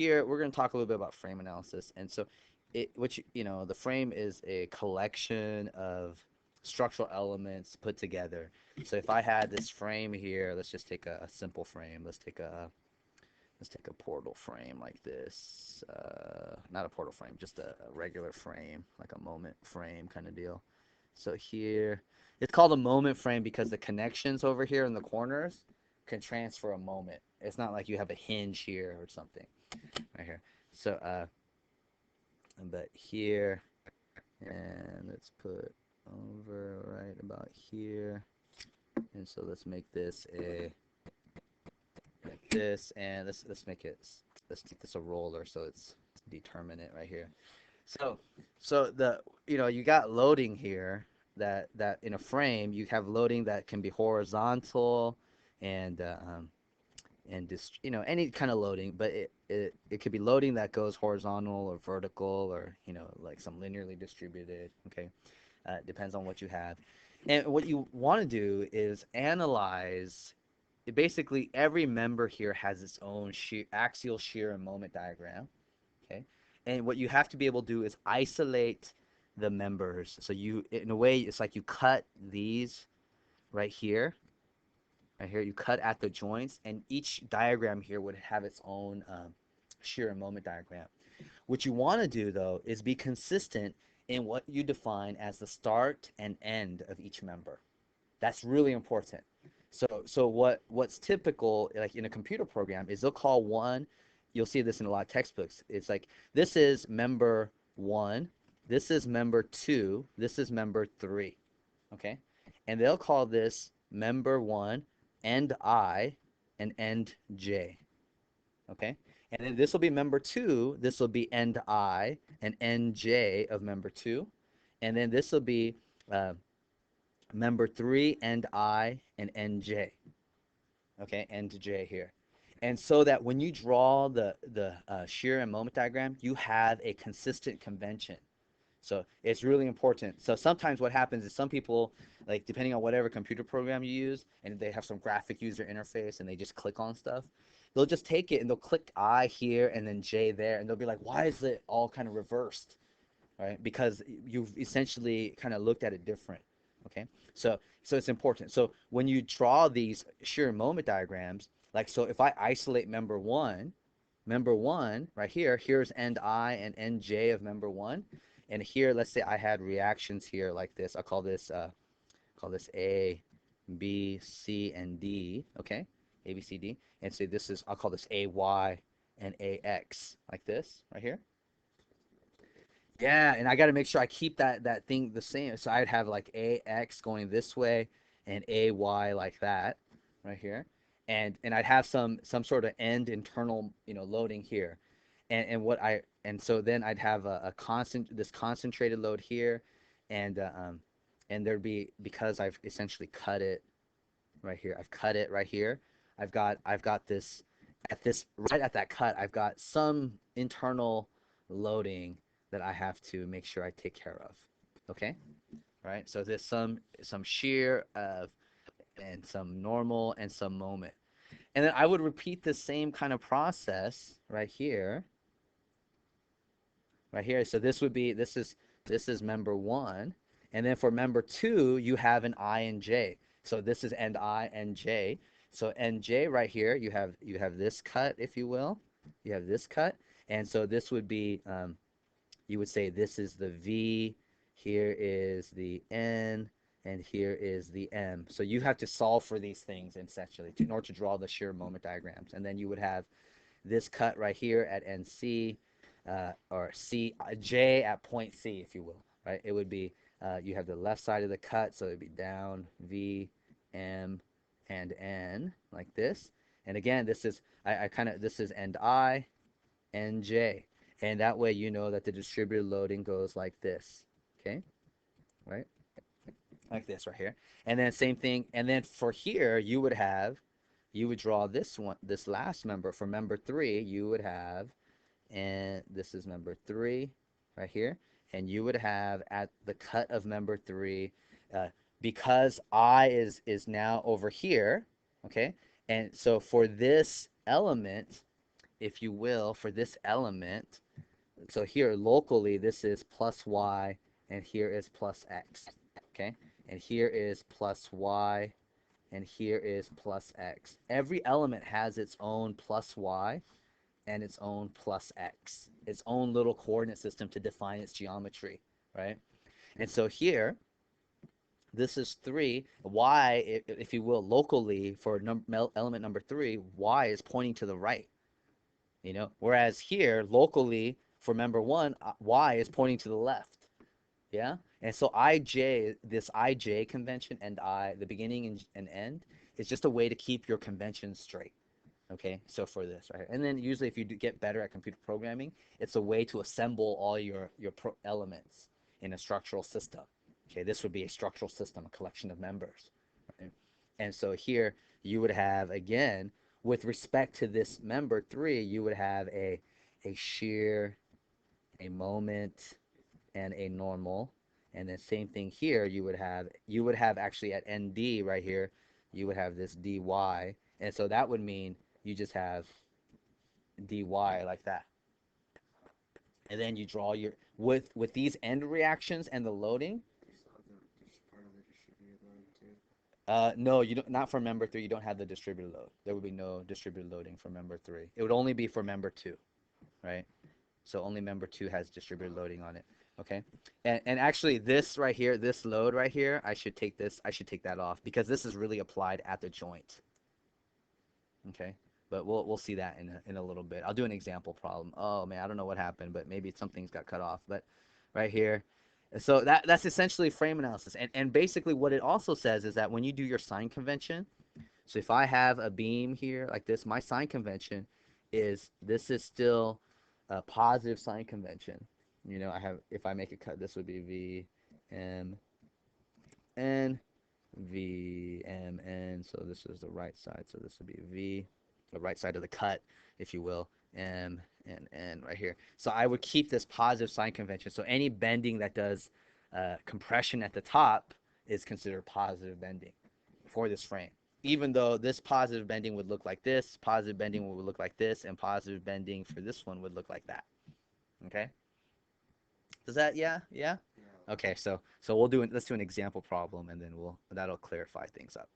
here we're going to talk a little bit about frame analysis. And so the frame is a collection of structural elements put together. So if I had this frame here, let's just take a simple frame. Let's take a portal frame like this. Not a portal frame, just a regular frame, like a moment frame kind of deal. So here, it's called a moment frame because the connections over here in the corners can transfer a moment. It's not like you have a hinge here or something right here. So, but here, and let's put over right about here. And so let's make this a like this, and let's make this a roller, so it's determinate right here. So you got loading here that in a frame you have loading that can be horizontal and just any kind of loading, but it could be loading that goes horizontal or vertical or like some linearly distributed. Okay, depends on what you have. And what you want to do is analyze. Basically, every member here has its own axial shear and moment diagram. Okay, and what you have to be able to do is isolate the members. So in a way, it's like you cut these right here. Right here, you cut at the joints, and each diagram here would have its own shear and moment diagram. What you want to do, though, is be consistent in what you define as the start and end of each member. That's really important. So what's typical, like in a computer program, is they'll call one. You'll see this in a lot of textbooks. It's like this is member one, this is member two, this is member three. Okay, and they'll call this member one, end I, and end J. Okay, and then this will be member two. This will be end I and end J of member two, and then this will be uh, member three, end I, and end J. Okay, end J here. And so that when you draw the shear and moment diagram, you have a consistent convention. So it's really important. So sometimes what happens is some people, like depending on whatever computer program you use, and they have some graphic user interface and they just click on stuff, they'll just take it and they'll click I here and then J there, and they'll be like, why is it all kind of reversed? Right? Because you've essentially kind of looked at it different. Okay, so it's important. So when you draw these shear moment diagrams, like so, if I isolate member one right here, here's end I and end J of member one, and here, let's say I had reactions here like this. I'll call this A, B, C, and D. Okay, A, B, C, D, and so I'll call this A, Y, and A, X like this right here. Yeah, and I got to make sure I keep that thing the same. So I'd have like AX going this way and AY like that right here. And I'd have some sort of end internal, loading here. And so then I'd have a constant this concentrated load here and there'd be, because I've essentially cut it right here. I've cut it right here. I've got this right at that cut. I've got some internal loading that I have to make sure I take care of. Okay, right. So there's some shear of and some normal and some moment, and then I would repeat the same kind of process right here, right here. So this is member one, and then for member two you have an I and J. So this is end I and J. So end J right here you have this cut, if you will. You have this cut, and so this would be you would say this is the V, here is the N, and here is the M. So you have to solve for these things essentially in order to draw the shear moment diagrams. And then you would have this cut right here at NC, or J at point C, if you will, right? It would be, you have the left side of the cut, so it would be down, V, M, and N, like this. And again, this is end I, and J. And that way you know that the distributed loading goes like this. Okay? Right? Like this right here. And then same thing. And then for here, you would draw this last member. For member three, you would have, and this is member three right here. And you would have at the cut of member three, uh, because I is now over here, okay? And so for this element, if you will, for this element, so here locally, this is plus y, and here is plus x, okay? And here is plus y, and here is plus x. Every element has its own plus y and its own plus x, its own little coordinate system to define its geometry, right? And so here, this is 3. Y, if you will, locally for element number 3, y is pointing to the right, you know? Whereas here, locally for member 1, y is pointing to the left, yeah? And so ij, this ij convention and the beginning and end, is just a way to keep your convention straight. Okay, so for this right here, and then usually if you do get better at computer programming, it's a way to assemble all your elements in a structural system. Okay, this would be a structural system, a collection of members. Right? And so here you would have, again, with respect to this member 3, you would have a shear, a moment, and a normal. And then same thing here, you would have actually at ND right here, you would have this dy, and so that would mean you just have dy like that. And then you draw your with these end reactions and the loading. No, you don't. Not for member 3. You don't have the distributed load. There would be no distributed loading for member 3. It would only be for member 2, right? So only member 2 has distributed loading on it. Okay. And actually this right here, this load right here, I should take that off because this is really applied at the joint. Okay. But we'll see that in a little bit. I'll do an example problem. Oh man, I don't know what happened, but maybe something's got cut off. But right here. So that's essentially frame analysis. And basically what it also says is that when you do your sign convention, so if I have a beam here like this, my sign convention is this is still a positive sign convention. You know, if I make a cut, this would be V M N V M N. So this is the right side. So this would be V, the right side of the cut, if you will, M and N right here. So I would keep this positive sign convention. So any bending that does compression at the top is considered positive bending for this frame. Even though this positive bending would look like this, positive bending would look like this, and positive bending for this one would look like that. Okay? Does that, yeah? Okay, so let's do an example problem, and then that'll clarify things up.